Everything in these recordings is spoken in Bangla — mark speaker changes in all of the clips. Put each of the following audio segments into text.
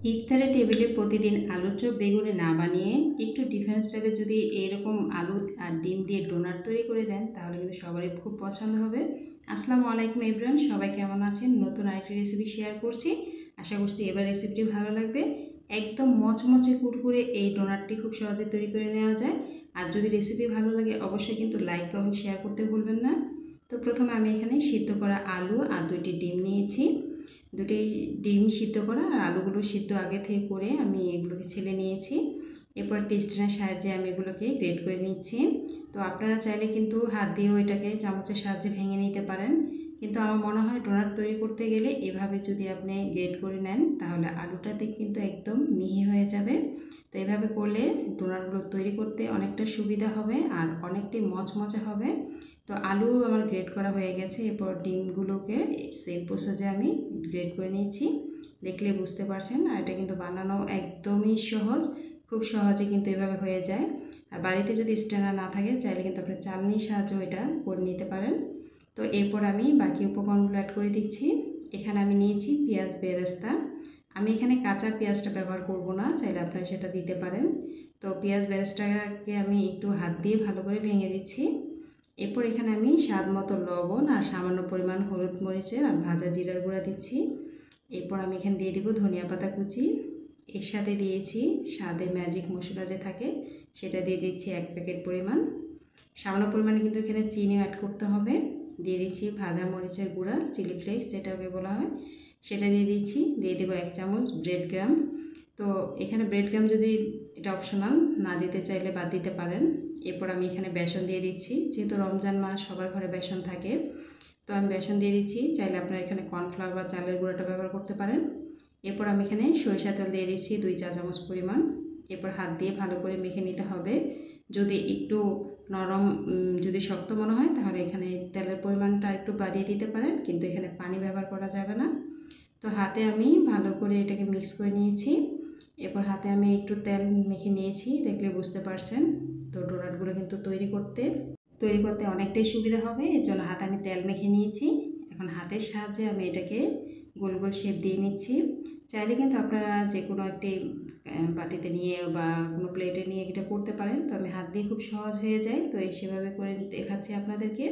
Speaker 1: ইফতারের টেবিলে প্রতিদিন আলুর চপ বেগুনে না বানিয়ে একটু ডিফারেন্ট স্টাইলে যদি এরকম আলু আর ডিম দিয়ে ডোনাট তৈরি করে দেন তাহলে কিন্তু সবারই খুব পছন্দ হবে। আসসালামু আলাইকুম এভরিওয়ান, সবাই কেমন আছেন? নতুন আরেকটি রেসিপি শেয়ার করছি। আশা করছি এবার রেসিপিটি ভালো লাগবে। একদম মচমচে কুরকুরে এই ডোনাটটি খুব সহজে তৈরি করে নেওয়া যায়। আর যদি রেসিপি ভালো লাগে অবশ্যই কিন্তু লাইক কমেন্ট শেয়ার করতে ভুলবেন না। তো প্রথমে আমি এখানে সিদ্ধ করা আলু আর 2টি ডিম নিয়েছি। দুটি ডিম সিদ্ধ করা আর আলুগুলো সিদ্ধ আগে থেকে করে আমি এগুলোকে ছেলে নিয়েছি। এরপর টেস্টারের সাহায্যে আমি এগুলোকে গ্রেট করে নিচ্ছি। তো আপনারা চাইলে কিন্তু হাত দিয়েও এটাকে চামচের সাহায্যে ভেঙে নিতে পারেন, কিন্তু আমার মনে হয় ডোনাট তৈরি করতে গেলে এভাবে যদি আপনি গ্রেট করে নেন তাহলে আলুটাতে কিন্তু একদম মিহি হয়ে যাবে। তো এভাবে করলে ডোনাটগুলো তৈরি করতে অনেকটা সুবিধা হবে আর অনেকটাই মচমচে হবে। তো আলু আমার গ্রেট করা হয়ে গেছে। এরপর ডিমগুলোকে সেম প্রসেসে আমি গ্রেট করে নিয়েছি। দেখলে বুঝতে পারছেন। আর এটা কিন্তু বানানো একদমই সহজ, খুব সহজে কিন্তু এভাবে হয়ে যায়। আর বাড়িতে যদি স্ট্যান্ডার না থাকে চাইলে কিন্তু আপনি চালনির সাহায্যে এটা করে নিতে পারেন। তো এরপর আমি বাকি উপকরণগুলো অ্যাড করে দিচ্ছি। এখানে আমি নিয়েছি পেঁয়াজ বেরেস্তা। আমি এখানে কাঁচা পেঁয়াজটা ব্যবহার করব না, চাইলে আপনারা সেটা দিতে পারেন। তো পেঁয়াজ বেরেস্তাকে আমি একটু হাত দিয়ে ভালো করে ভেঙে দিচ্ছি। এরপর এখানে আমি স্বাদ মতো লবণ আর সামান্য পরিমাণ হলুদ মরিচের আর ভাজা জিরার গুঁড়া দিচ্ছি। এরপর আমি এখানে দিয়ে দিব ধনিয়া পাতা কুচি। এর সাথে দিয়েছি স্বাদে ম্যাজিক মশলা যে থাকে সেটা দিয়ে দিচ্ছি 1 প্যাকেট পরিমাণ। সামান্য পরিমাণে কিন্তু এখানে চিনিও অ্যাড করতে হবে। দিয়ে দিচ্ছি ভাজা মরিচের গুঁড়া, চিলি ফ্লেক্স যেটাকে বলা হয়, সেটা দিয়ে দিচ্ছি। দিয়ে দেবো 1 চামচ ব্রেড গ্রাম। তো এখানে ব্রেড গ্রাম যদি এটা অপশনাল, না দিতে চাইলে বাদ দিতে পারেন। এরপর আমি এখানে বেসন দিয়ে দিচ্ছি। যেহেতু রমজান মাস সবার ঘরে বেসন থাকে, তো আমি বেসন দিয়ে দিচ্ছি। চাইলে আপনারা এখানে কর্নফ্লাওয়ার বা চালের গুঁড়াটা ব্যবহার করতে পারেন। এরপর আমি এখানে সরিষা তেল দিয়ে দিচ্ছি 2 চা চামচ পরিমাণ। এরপর হাত দিয়ে ভালো করে মেখে নিতে হবে। যদি একটু নরম যদি শক্ত মনে হয় তাহলে এখানে তেলের পরিমাণটা একটু বাড়িয়ে দিতে পারেন, কিন্তু এখানে পানি ব্যবহার করা যাবে না। তো হাতে আমি ভালো করে এটাকে মিক্স করে নিয়েছি। এরপর হাতে আমি একটু তেল মেখে নিয়েছি, দেখলে বুঝতে পারছেন। তো ডোনাটগুলো কিন্তু তৈরি করতে অনেকটাই সুবিধা হবে, এর জন্য হাতে আমি তেল মেখে নিয়েছি। এখন হাতের সাহায্যে আমি এটাকে গোল গোল শেপ দিয়ে নিচ্ছি। চাইলে কিন্তু আপনারা যে কোনো একটি বাটিতে নিয়ে বা কোনো প্লেটে নিয়ে এটা করতে পারেন। তো আমি হাত দিয়ে খুব সহজ হয়ে যায়, তো সেভাবে করে দেখাচ্ছি আপনাদেরকে।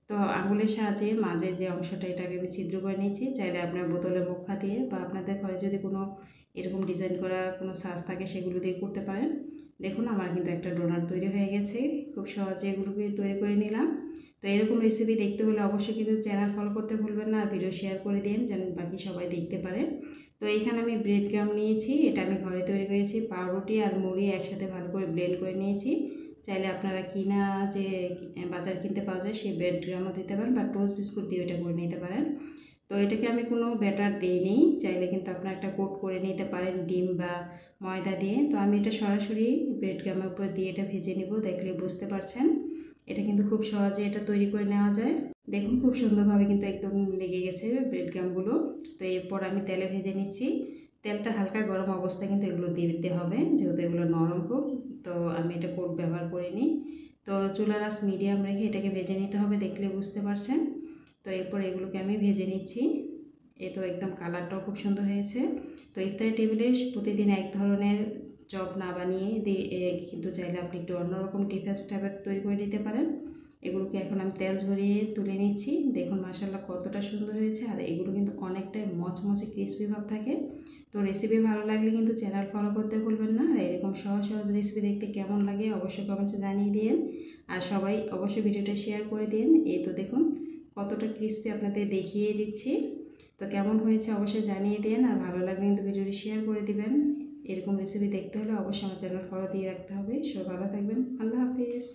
Speaker 1: তো আঙুলের সাহায্যে মাঝে যে অংশটা এটাকে আমি ছিদ্র করে নিয়েছি। চাইলে আপনার বোতলের মুখা দিয়ে বা আপনাদের ঘরে যদি কোনো এরকম ডিজাইন করা কোনো সাজ থাকে সেগুলো দিয়ে করতে পারেন। দেখুন আমার কিন্তু একটা ডোনাট তৈরি হয়ে গেছে। খুব সহজে এগুলোকে তৈরি করে নিলাম। তো এরকম রেসিপি দেখতে হলে অবশ্যই কিন্তু চ্যানেল ফলো করতে ভুলবেন না, আর ভিডিও শেয়ার করে দিন যেন বাকি সবাই দেখতে পারে। তো এইখানে আমি ব্রেড গ্রাম নিয়েছি, এটা আমি ঘরে তৈরি করেছি। পাউরুটি আর মুড়ি একসাথে ভালো করে ব্লেন্ড করে নিয়েছি। চাইলে আপনারা কিনা যে বাজার কিনতে পাওয়া যায় সেই ব্রেড গ্রামও দিতে পারেন বা টোস্ট বিস্কুট দিয়ে এটা করে নিতে পারেন। তো এটাকে আমি কোনো ব্যাটার দিইনি, চাইলে কিন্তু আপনারা একটা কোট করে নিতে পারেন ডিম বা ময়দা দিয়ে। তো আমি এটা সরাসরি ব্রেড গ্রামের উপর দিয়ে এটা ভেজে নিব। দেখলে বুঝতে পারছেন এটা কিন্তু খুব সহজে এটা তৈরি করে নেওয়া যায়। দেখুন খুব সুন্দরভাবে কিন্তু একদম লেগে গেছে ব্রেড গ্রামগুলো। তো এরপর আমি তেলে ভেজে নিচ্ছি। তেলটা হালকা গরম অবস্থায় কিন্তু এগুলো দিয়ে দিতে হবে, যেহেতু এগুলো নরম খুব। তো আমি এটা কোট ব্যবহার করিনি। তো চুলার আঁচ মিডিয়াম রেখে এটাকে ভেজে নিতে হবে, দেখলে বুঝতে পারছেন। তো এরপর এগুলোকে আমি ভেজে নিচ্ছি। এ তো একদম কালারটাও খুব সুন্দর হয়েছে। তো ইফতারের টেবিলে প্রতিদিন এক ধরনের চপ না বানিয়ে কিন্তু চাইলে আপনি একটু অন্যরকম ডিফারেন্স টাইপের তৈরি করে দিতে পারেন। এগুলোকে এখন আমি তেল ঝরিয়ে তুলে নিচ্ছি। দেখুন মাশাআল্লাহ কতটা সুন্দর হয়েছে। আর এগুলো কিন্তু অনেকটাই মচমচে ক্রিসপি ভাব থাকে। তো রেসিপি ভালো লাগলে কিন্তু চ্যানেল ফলো করতে ভুলবেন না। আর এরকম সহজ সহজ রেসিপি দেখতে কেমন লাগে অবশ্যই কমেন্টসে জানিয়ে দিন। আর সবাই অবশ্যই ভিডিওটা শেয়ার করে দিন। এই তো দেখুন কতটা ক্রিসপি আপনাদের দেখিয়ে দিচ্ছি। তো কেমন হয়েছে অবশ্যই জানিয়ে দিন। আর ভালো লাগলে কিন্তু ভিডিওটি শেয়ার করে দিবেন। এরকম রেসিপি দেখতে হলে অবশ্যই আমার চ্যানেল ফলো দিয়ে রাখতে হবে। সবাই ভালো থাকবেন। আল্লাহ হাফিজ।